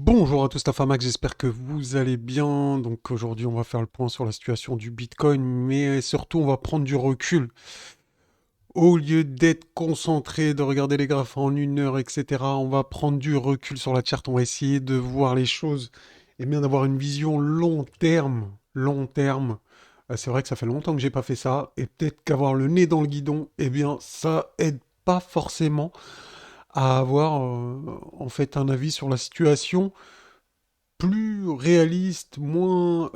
Bonjour à tous, Tafamax, j'espère que vous allez bien. Donc aujourd'hui, on va faire le point sur la situation du Bitcoin, mais surtout, on va prendre du recul. Au lieu d'être concentré, de regarder les graphes en une heure, etc., on va prendre du recul sur la charte. On va essayer de voir les choses et bien d'avoir une vision long terme. Long terme. C'est vrai que ça fait longtemps que j'ai pas fait ça, et peut-être qu'avoir le nez dans le guidon, eh bien, ça aide pas forcément à avoir en fait un avis sur la situation plus réaliste, moins,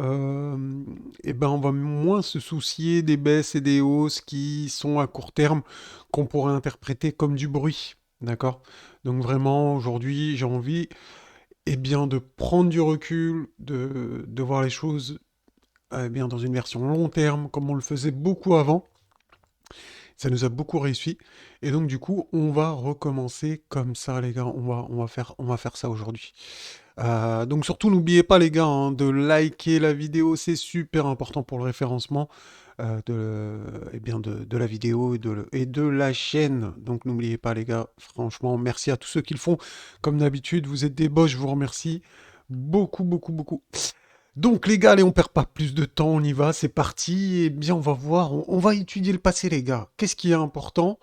eh ben, on va moins se soucier des baisses et des hausses qui sont à court terme, qu'on pourrait interpréter comme du bruit. D'accord? Donc vraiment, aujourd'hui, j'ai envie, eh bien, de prendre du recul, de voir les choses, eh bien, dans une version long terme, comme on le faisait beaucoup avant. Ça nous a beaucoup réussi. Et donc, du coup, on va recommencer comme ça, les gars. On va faire ça aujourd'hui. Donc surtout n'oubliez pas les gars de liker la vidéo, c'est super important pour le référencement eh bien de la vidéo et de la chaîne. Donc n'oubliez pas les gars, franchement merci à tous ceux qui le font. Comme d'habitude, vous êtes des boss, je vous remercie beaucoup beaucoup beaucoup. Donc les gars, allez, on perd pas plus de temps, on y va, c'est parti. Eh bien on va voir, on va étudier le passé les gars. Qu'est-ce qui est important?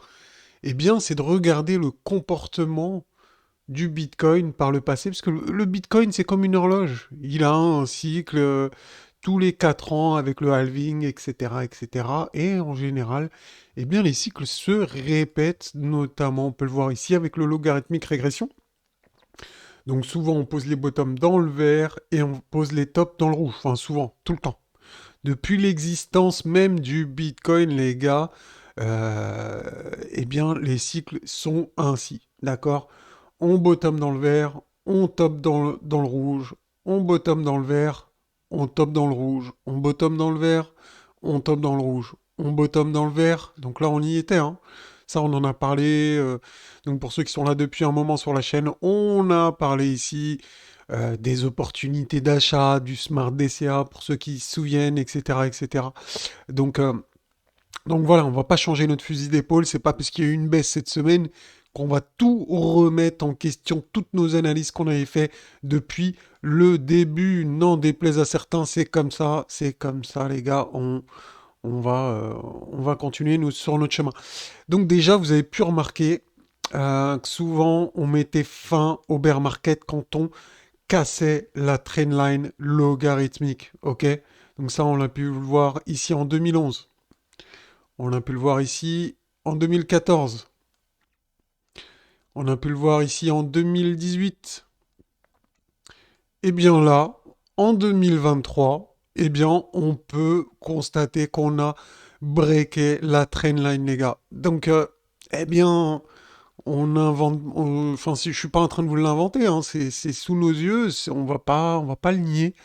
Eh bien c'est de regarder le comportement du Bitcoin par le passé, parce que le Bitcoin, c'est comme une horloge. Il a un cycle tous les 4 ans avec le halving, etc., etc. Et en général, eh bien, les cycles se répètent, notamment, on peut le voir ici avec le logarithmique régression. Donc souvent, on pose les bottoms dans le vert et on pose les tops dans le rouge. Enfin, souvent, tout le temps. Depuis l'existence même du Bitcoin, les gars, eh bien, les cycles sont ainsi. D'accord? On bottom dans le vert, on top dans le rouge, on bottom dans le vert, on top dans le rouge, on bottom dans le vert, on top dans le rouge, on bottom dans le vert. Donc là, on y était, hein. Ça, on en a parlé. Donc pour ceux qui sont là depuis un moment sur la chaîne, on a parlé ici des opportunités d'achat, du Smart DCA pour ceux qui se souviennent, etc., etc. Donc, euh, donc voilà, on va pas changer notre fusil d'épaule. C'est pas parce qu'il y a eu une baisse cette semaine qu'on va tout remettre en question, toutes nos analyses qu'on avait fait depuis le début. N'en déplaise à certains, c'est comme ça, les gars. On va, euh, on va continuer sur notre chemin. Donc déjà, vous avez pu remarquer que souvent, on mettait fin au bear market quand on cassait la trendline logarithmique. Ok? Donc ça, on a pu le voir ici en 2011. On a pu le voir ici en 2014. On a pu le voir ici en 2018. Et bien là, en 2023, eh bien, on peut constater qu'on a breaké la trendline, les gars. Donc, eh bien, on invente. Enfin, si je suis pas en train de vous l'inventer, hein, c'est sous nos yeux. On va pas le nier.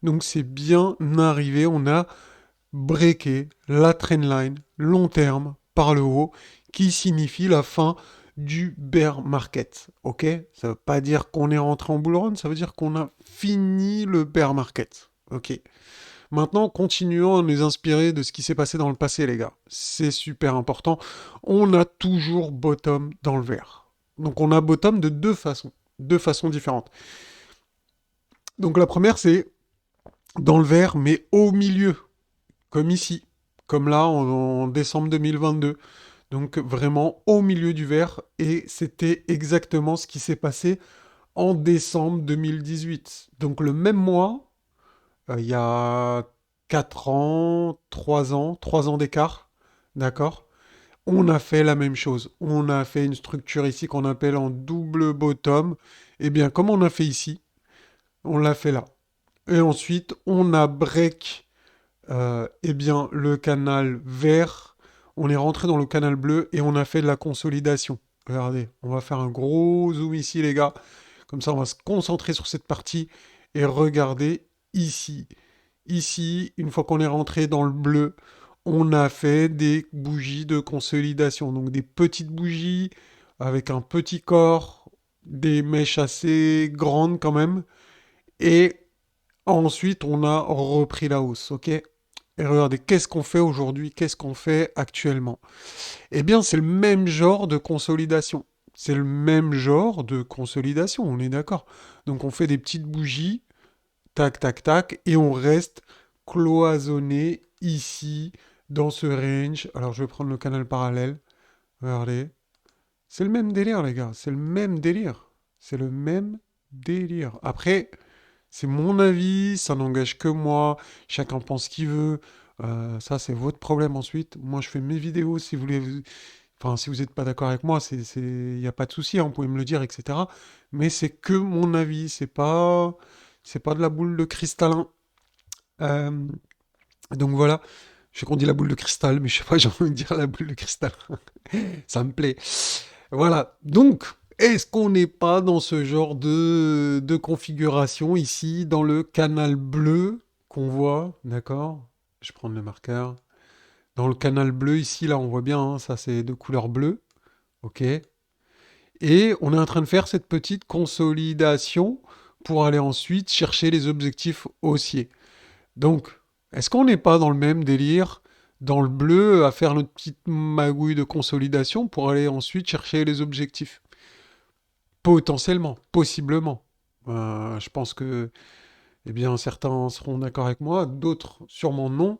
Donc, c'est bien arrivé. On a breaké la trendline long terme par le haut, qui signifie la fin du bear market. Ok? Ça veut pas dire qu'on est rentré en bull run, ça veut dire qu'on a fini le bear market. Ok? Maintenant, continuons à nous inspirer de ce qui s'est passé dans le passé, les gars. C'est super important. On a toujours bottom dans le vert. Donc on a bottom de deux façons différentes. Donc la première, c'est dans le vert, mais au milieu, comme ici, comme là en décembre 2022. Donc vraiment au milieu du vert, et c'était exactement ce qui s'est passé en décembre 2018. Donc le même mois, il y a 4 ans, 3 ans d'écart, d'accord? On a fait la même chose. On a fait une structure ici qu'on appelle en double bottom. Et bien, comme on a fait ici, on l'a fait là. Et ensuite, on a break eh bien, le canal vert. On est rentré dans le canal bleu et on a fait de la consolidation. Regardez, on va faire un gros zoom ici, les gars. Comme ça, on va se concentrer sur cette partie et regarder ici. Ici, une fois qu'on est rentré dans le bleu, on a fait des bougies de consolidation. Donc des petites bougies avec un petit corps, des mèches assez grandes quand même. Et ensuite, on a repris la hausse, ok? Et regardez, qu'est-ce qu'on fait aujourd'hui? Qu'est-ce qu'on fait actuellement? Eh bien, c'est le même genre de consolidation. C'est le même genre de consolidation, on est d'accord. Donc on fait des petites bougies, tac, tac, tac, et on reste cloisonné ici, dans ce range. Alors je vais prendre le canal parallèle. Regardez. C'est le même délire, les gars. C'est le même délire. C'est le même délire. Après, c'est mon avis, ça n'engage que moi. Chacun pense ce qu'il veut. Ça, c'est votre problème ensuite. Moi, je fais mes vidéos. Si vous voulez, enfin, si vous n'êtes pas d'accord avec moi, il n'y a pas de souci, hein, vous pouvez me le dire, etc. Mais c'est que mon avis. C'est pas de la boule de cristallin. Euh, donc voilà. Je sais qu'on dit la boule de cristal, mais je sais pas, j'ai envie de dire la boule de cristal. Ça me plaît. Voilà. Donc, est-ce qu'on n'est pas dans ce genre de configuration ici, dans le canal bleu qu'on voit, d'accord? Je prends le marqueur. Dans le canal bleu ici, là, on voit bien, hein, ça c'est de couleur bleue, ok? Et on est en train de faire cette petite consolidation pour aller ensuite chercher les objectifs haussiers. Donc, est-ce qu'on n'est pas dans le même délire, dans le bleu, à faire notre petite magouille de consolidation pour aller ensuite chercher les objectifs? Potentiellement, possiblement. Je pense que, eh bien, certains seront d'accord avec moi, d'autres sûrement non.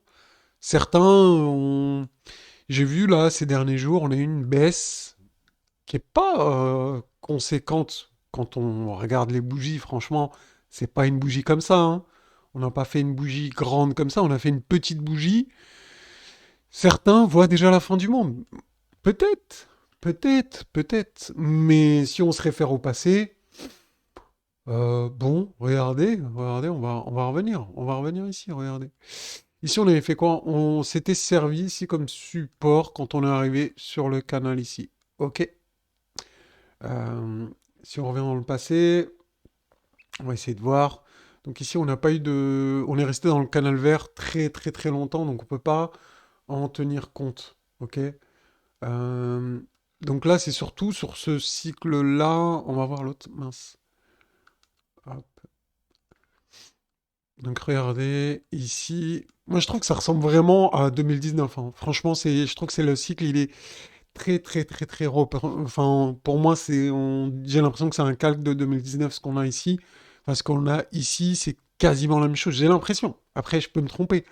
Certains ont... J'ai vu là, ces derniers jours, on a eu une baisse qui est pas conséquente quand on regarde les bougies. Franchement, c'est pas une bougie comme ça, hein. On n'a pas fait une bougie grande comme ça, on a fait une petite bougie. Certains voient déjà la fin du monde. Peut-être, peut-être. Mais si on se réfère au passé, bon, regardez, on va revenir ici, regardez. Ici, on avait fait quoi? On s'était servi ici comme support quand on est arrivé sur le canal ici. Ok. Euh, Si on revient dans le passé, on va essayer de voir. Donc ici, on n'a pas eu de... On est resté dans le canal vert très longtemps, donc on peut pas en tenir compte. Ok. Euh, donc là, c'est surtout sur ce cycle-là. On va voir l'autre. Mince. Hop. Donc regardez ici. Moi, je trouve que ça ressemble vraiment à 2019, hein. Franchement, je trouve que c'est le cycle, il est Enfin, pour moi, j'ai l'impression que c'est un calque de 2019 ce qu'on a ici. Parce qu'on a ici, c'est quasiment la même chose. J'ai l'impression. Après, je peux me tromper.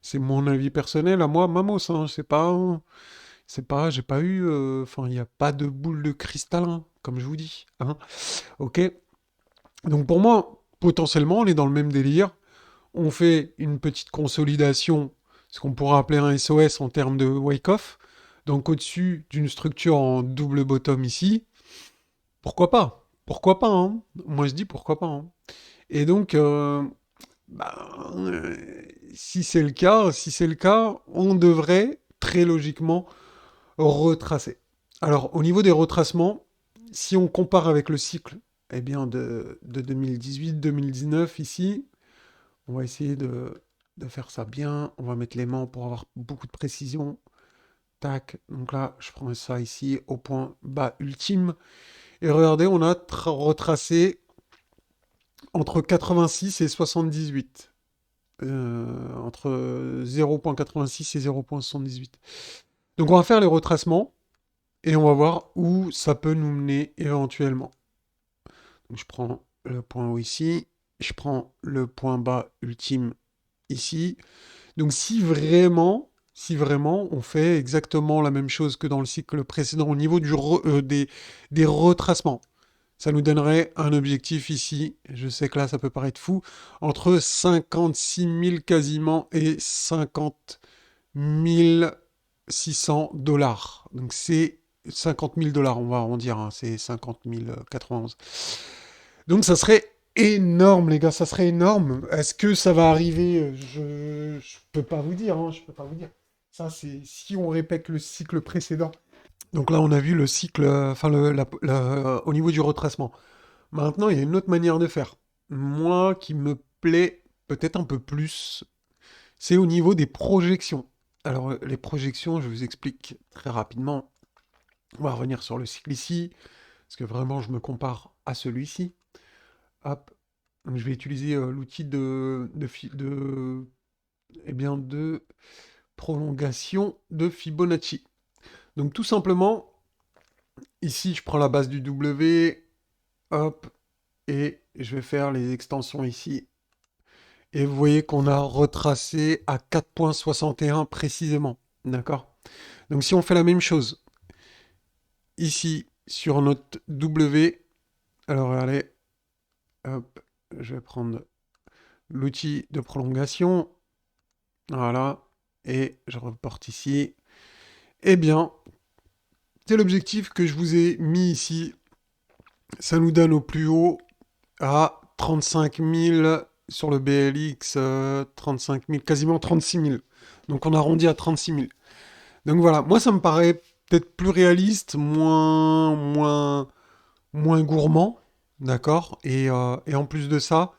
C'est mon avis personnel à moi, Mamos, hein. J'ai pas eu, enfin, il n'y a pas de boule de cristal, hein, comme je vous dis, hein. Ok. Donc pour moi, potentiellement, on est dans le même délire. On fait une petite consolidation, ce qu'on pourrait appeler un SOS en termes de wake-off. Donc au-dessus d'une structure en double bottom ici, pourquoi pas? Pourquoi pas, hein? Moi je dis pourquoi pas, hein. Et donc, bah, si c'est le cas, on devrait très logiquement retracer. Alors au niveau des retracements, si on compare avec le cycle, eh bien de 2018-2019 ici, on va essayer de faire ça bien. On va mettre l'aimant pour avoir beaucoup de précision. Tac. Donc là, je prends ça ici au point bas ultime. Et regardez, on a retracé entre 86 et 78. Entre 0,86 et 0,78. Donc on va faire les retracements et on va voir où ça peut nous mener éventuellement. Donc je prends le point haut ici. Je prends le point bas ultime ici. Donc si vraiment on fait exactement la même chose que dans le cycle précédent au niveau des retracements, ça nous donnerait un objectif ici, je sais que là ça peut paraître fou, entre 56 000 quasiment et 50 600 $. Donc c'est 50 000 dollars, on va arrondir, hein, c'est 50 091. Donc ça serait énorme, les gars, ça serait énorme. Est-ce que ça va arriver? Je peux pas vous dire, hein, je peux pas vous dire. Ça, c'est si on répète le cycle précédent. Donc là, on a vu le cycle, enfin, au niveau du retracement. Maintenant, il y a une autre manière de faire. Moi, qui me plaît peut-être un peu plus, c'est au niveau des projections. Alors, les projections, je vous explique très rapidement. On va revenir sur le cycle ici, parce que vraiment, je me compare à celui-ci. Hop. Donc, je vais utiliser l'outil eh bien, de prolongation de Fibonacci. Donc tout simplement, Ici, je prends la base du W, hop, et je vais faire les extensions ici. Et vous voyez qu'on a retracé à 4,61 précisément. D'accord? Donc si on fait la même chose ici sur notre W, alors regardez, hop, je vais prendre l'outil de prolongation. Voilà. Et je reporte ici. Eh bien, c'est l'objectif que je vous ai mis ici. Ça nous donne au plus haut à 35 000 sur le BLX, 35 000, quasiment 36 000. Donc on arrondit à 36 000. Donc voilà, moi ça me paraît peut-être plus réaliste, moins gourmand, d'accord, et en plus de ça,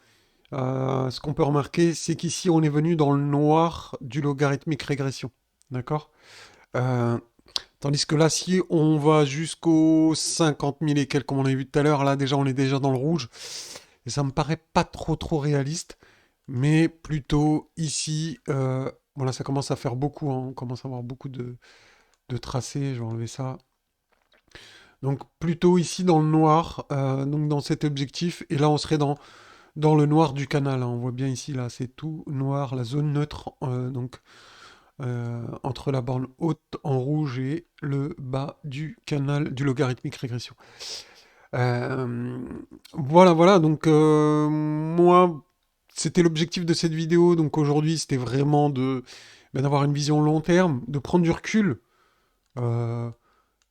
ce qu'on peut remarquer, c'est qu'ici on est venu dans le noir du logarithmique régression, d'accord. Euh, Tandis que là, si on va jusqu'aux 50 000 et quelques, comme on a vu tout à l'heure, là déjà on est déjà dans le rouge, et ça me paraît pas trop réaliste, mais plutôt ici, voilà, ça commence à faire beaucoup, hein, on commence à avoir beaucoup de tracés, je vais enlever ça. Donc plutôt ici dans le noir, donc dans cet objectif, et là on serait dans le noir du canal, hein. On voit bien ici, là c'est tout noir, la zone neutre, donc entre la borne haute en rouge et le bas du canal du logarithmique régression. Euh, voilà, donc moi, c'était l'objectif de cette vidéo, donc aujourd'hui c'était vraiment d'avoir une vision long terme, de prendre du recul. Euh,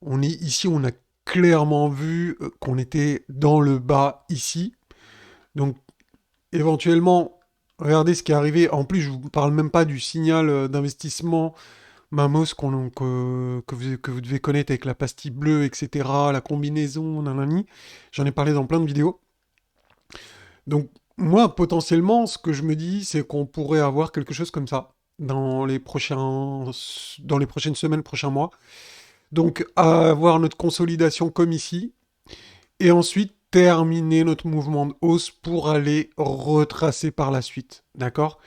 on a clairement vu qu'on était dans le bas ici. Donc, éventuellement, regardez ce qui est arrivé. En plus, je vous parle même pas du signal d'investissement Mamos que vous devez connaître avec la pastille bleue, etc. La combinaison, nanani. J'en ai parlé dans plein de vidéos. Donc, moi, potentiellement, ce que je me dis, c'est qu'on pourrait avoir quelque chose comme ça dans les prochaines semaines, prochains mois. Donc, avoir notre consolidation comme ici, et ensuite terminer notre mouvement de hausse pour aller retracer par la suite. D'accord?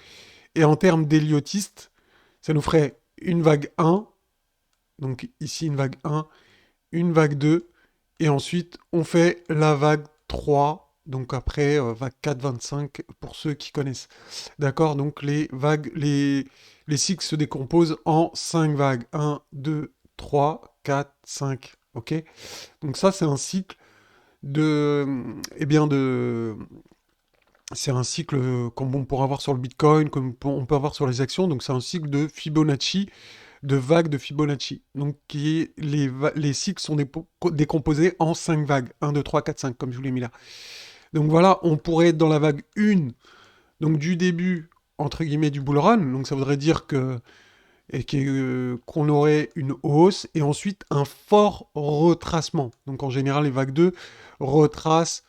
Et en termes d'héliotiste, ça nous ferait une vague 1, donc ici une vague 1, une vague 2, et ensuite on fait la vague 3, donc après vague 4, 25 pour ceux qui connaissent. D'accord? Donc les cycles se décomposent en 5 vagues. 1, 2, 3, 4, 5. Ok? Donc ça c'est un cycle de, eh bien de, c'est un cycle comme on pourra avoir sur le Bitcoin, comme on peut avoir sur les actions. Donc c'est un cycle de Fibonacci, de vagues de Fibonacci. Donc les cycles sont décomposés en 5 vagues. 1, 2, 3, 4, 5, comme je vous l'ai mis là. Donc voilà, on pourrait être dans la vague 1, donc du début, entre guillemets, du bull run. Donc ça voudrait dire qu'on aurait une hausse et ensuite un fort retracement. Donc en général, les vagues 2 retracent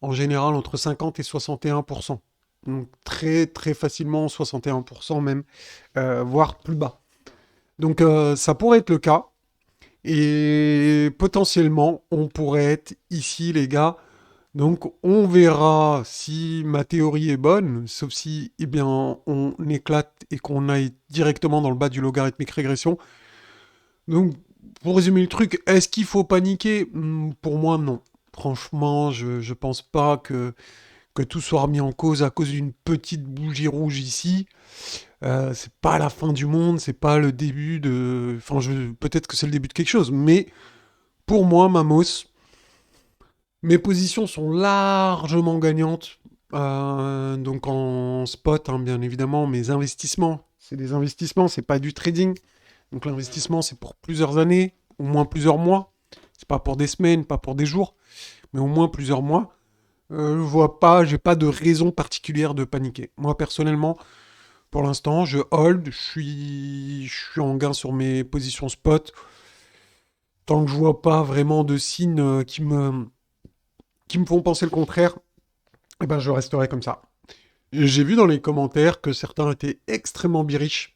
en général entre 50 et 61%. Donc très facilement 61% même, voire plus bas. Donc ça pourrait être le cas. Et potentiellement, on pourrait être ici, les gars. Donc on verra si ma théorie est bonne, sauf si eh bien, on éclate et qu'on aille directement dans le bas du logarithmique régression. Donc pour résumer le truc, est-ce qu'il faut paniquer? Pour moi, non. Franchement, je pense pas que tout soit remis en cause à cause d'une petite bougie rouge ici. C'est pas la fin du monde, c'est pas le début de. Enfin, peut-être que c'est le début de quelque chose, mais pour moi, Mamos, mes positions sont largement gagnantes. Donc en spot, hein, bien évidemment, mes investissements, c'est des investissements, c'est pas du trading. Donc l'investissement, c'est pour plusieurs années, au moins plusieurs mois. C'est pas pour des semaines, pas pour des jours, mais au moins plusieurs mois. Je vois pas, j'ai pas de raison particulière de paniquer. Moi personnellement, pour l'instant, je hold, je suis en gain sur mes positions spot. Tant que je vois pas vraiment de signes qui me font penser le contraire, eh ben je resterai comme ça. J'ai vu dans les commentaires que certains étaient extrêmement biriches.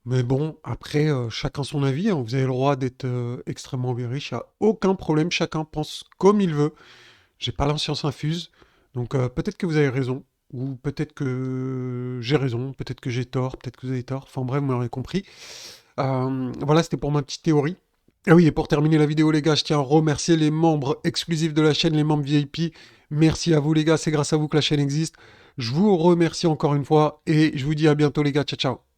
Mais bon, après, chacun son avis, hein. Vous avez le droit d'être extrêmement biriche, y a aucun problème, chacun pense comme il veut. J'ai pas l'inscience infuse, donc peut-être que vous avez raison, ou peut-être que j'ai raison, peut-être que j'ai tort, peut-être que vous avez tort. Enfin bref, vous m'aurez compris. Voilà, c'était pour ma petite théorie. Ah oui, et pour terminer la vidéo, les gars, je tiens à remercier les membres exclusifs de la chaîne, les membres VIP. Merci à vous, les gars, c'est grâce à vous que la chaîne existe. Je vous remercie encore une fois et je vous dis à bientôt, les gars. Ciao, ciao.